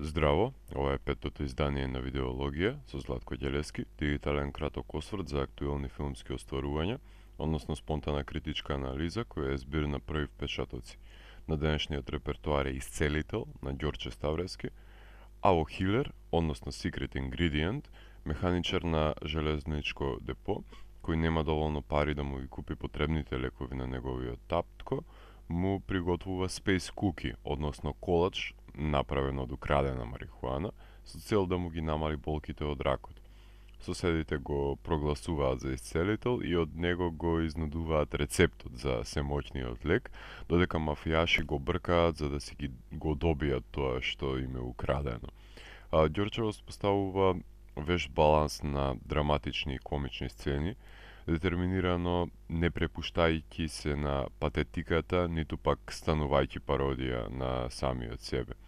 Здраво, ова е петото издание на Видеологија со Златко Ѓелески, дигитален краток осврт за актуелни филмски остварувања, односно спонтана критичка анализа која е збир на први впечатоци. На денешниот репертоар е Исцелител на Ѓорче Ставрески, Аво Хилер, односно Secret Ingredient, механичар на железничко депо, кој нема доволно пари да му ги купи потребните лекови на неговиот татко, му приготвува Space Cookie, односно колач направен од украдена марихуана, со цел да му ги намали болките од ракот. Соседите го прогласуваат за исцелител и од него го изнудуваат рецептот за семоќниот лек, додека мафијаши го бркаат за да си го добијат тоа што им е украдено. Ѓорче поставува вешт баланс на драматични и комични сцени, детерминирано не препуштајќи се на патетиката, ниту пак станувајќи пародија на самиот себе.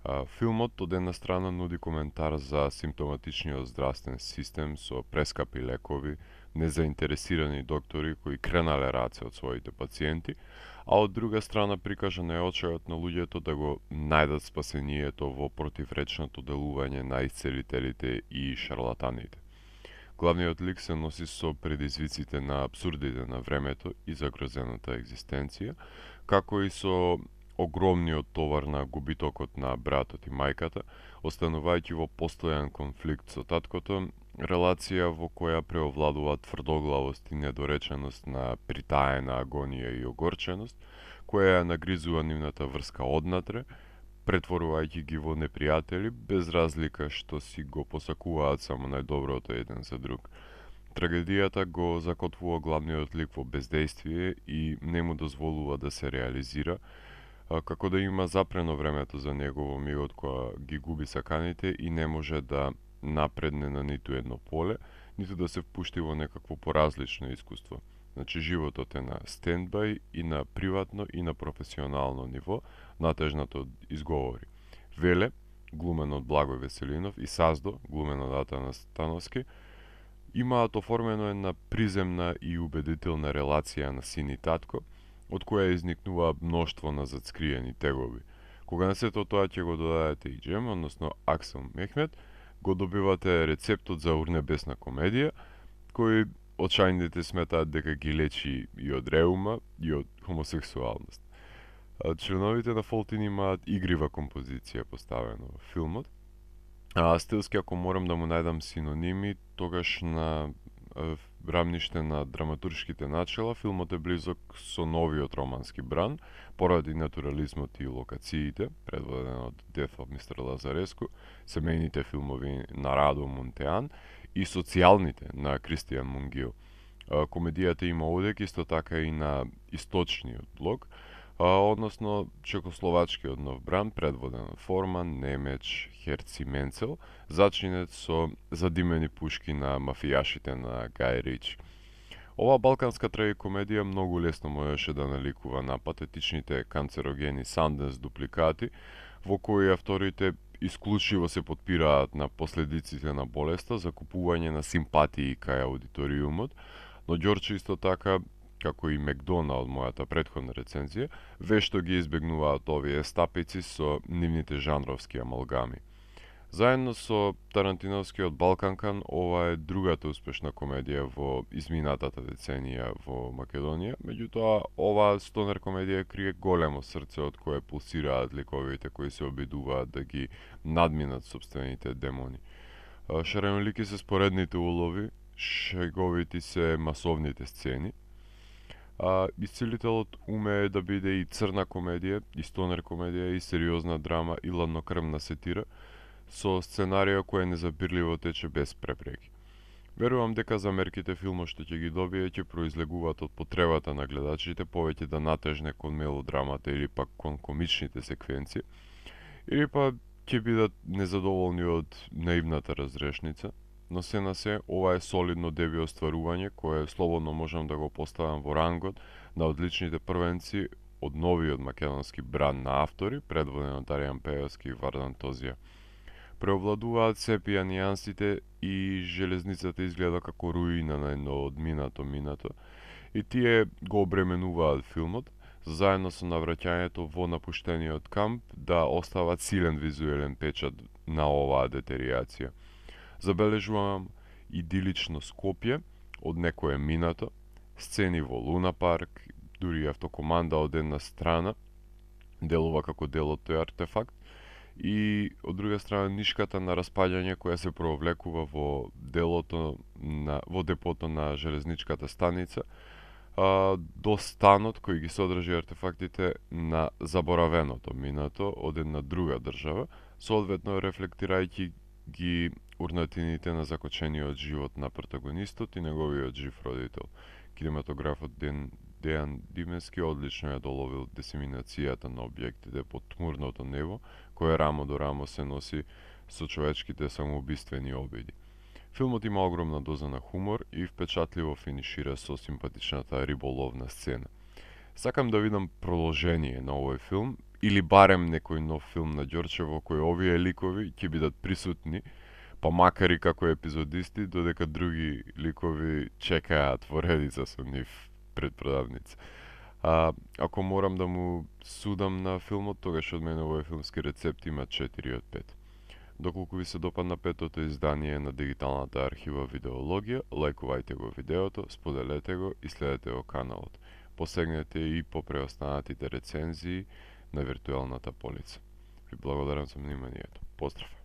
Филмот од една страна нуди коментар за симптоматичниот здравствен систем со прескапи лекови, незаинтересирани доктори кои кренале раце од своите пациенти, а од друга страна прикажа неочајот на луѓето да го најдат спасението во противречното делување на исцелителите и шарлатаните. Главниот лик се носи со предизвиците на абсурдите на времето и загрозената екзистенција, како и со огромниот товар на губитокот на братот и мајката, останувајќи во постојан конфликт со таткото, релација во која преовладува тврдоглавост и недореченост на притаена агонија и огорченост, која ја нагризува нивната врска однатре, претворувајќи ги во непријатели, без разлика што си го посакуваат само најдоброто еден за друг. Трагедијата го закотвува главниот лик во бездејствие и не му дозволува да се реализира, како да има запрено времето за него во мигот кога ги губи саканите и не може да напредне на ниту едно поле, ниту да се впушти во некакво поразлично искуство. Значи, животот е на стендбај и на приватно и на професионално ниво, натежнато од изговори. Веле, глумен од Благој Веселинов, и Саздо, глумен од Атанас Становски, имаат оформено една приземна и убедителна релација на син и татко, од која изникнува мноштво на зацкриени тегови. Кога на сето тоа ќе го додадете и Джем, односно Аксел Мехмет, го добивате рецептот за урнебесна комедија, кој очајните сметаат дека ги лечи и од реума, и од хомосексуалност. Членовите на Фолтин имаат игрива композиција поставена во филмот. Стилски, ако морам да му најдам синоними, тогаш на рамниште на драматуршките начела, филмот е близок со новиот романски бран, поради натурализмот и локациите, предводен од Death of Mr. Lazarescu, семејните филмови на Радо Монтеан и социјалните на Кристијан Мунгил. Комедијата има одек исто така и на источниот блок, односно чекословачкиот нов бран, предводен од Форман, Немеч, Херци Менцел, зачинет со задимени пушки на мафијашите на Гај Рич. Ова балканска трагикомедија многу лесно можеше да наликува на патетичните канцерогени Санденс дупликати, во кои авторите исклучиво се подпираат на последиците на болеста за купување на симпатии кај аудиториумот, но Ѓорче исто така, како и Мекдона од мојата претходна рецензија, вешто ги избегнуваат овие стапици со нивните жанровски амалгами. Заедно со Тарантиновскиот Балканкан, ова е другата успешна комедија во изминатата деценија во Македонија, меѓутоа оваа стонер комедија крие големо срце од кое пулсираат ликовите кои се обидуваат да ги надминат собствените демони. Шаrenолики се споредните улови, шеговити се масовните сцени, Исцелителот умее да биде и црна комедија, и стонер комедија, и сериозна драма, и ладнокрвна сетира, со сценарио кој незабирливо тече без препреки. Верувам дека замерките филмот што ќе ги добие ќе произлегуваат од потребата на гледачите повеќе да натежне кон мелодрамата или пак кон комичните секвенции, или па ќе бидат незадоволни од наивната разрешница, но се на се, ова е солидно деби остварување кое слободно можам да го поставам во рангот на одличните првенци од новиот македонски бран на автори, предводен од Даријан Пеевски и Вардан Тозија. Преовладуваат се пијанијансите и железницата изгледа како руина на едно одминато минато, и тие го обременуваат филмот, заедно со навраќањето во напуштениот камп да остават силен визуелен печат на оваа детеријација. Забележувам идилично Скопје од некое минато, сцени во Луна парк, дури и автокоманда од една страна, делува како дел од тој артефакт, и од друга страна нишката на распаѓање која се провлекува во во депото на железничката станица, до станот кој ги содржи артефактите на заборавеното минато од една друга држава, соодветно рефлектирајќи ги урнатините на закочениот живот на протагонистот и неговиот жив родител. Кинематографот Дејан Дименски одлично ја доловил дисеминацијата на објектите под тмурното небо, кое рамо до рамо се носи со човечките самоубиствени обиди. Филмот има огромна доза на хумор и впечатливо финишира со симпатичната риболовна сцена. Сакам да видам продолжение на овој филм, или барем некој нов филм на Ѓорче во кој овие ликови ќе бидат присутни, па макар и како епизодисти, додека други ликови чекаат во редица со нив пред продавница. Ако морам да му судам на филмот, тогаш од мене овој филмски рецепт има 4 од 5. Доколку ви се допадна петото издание на дигиталната архива Видеологија, лајкувајте го видеото, споделете го и следете го каналот. Посегнете и по преостанатите рецензии на виртуелната полица. Ви благодарам за вниманието. Поздрав!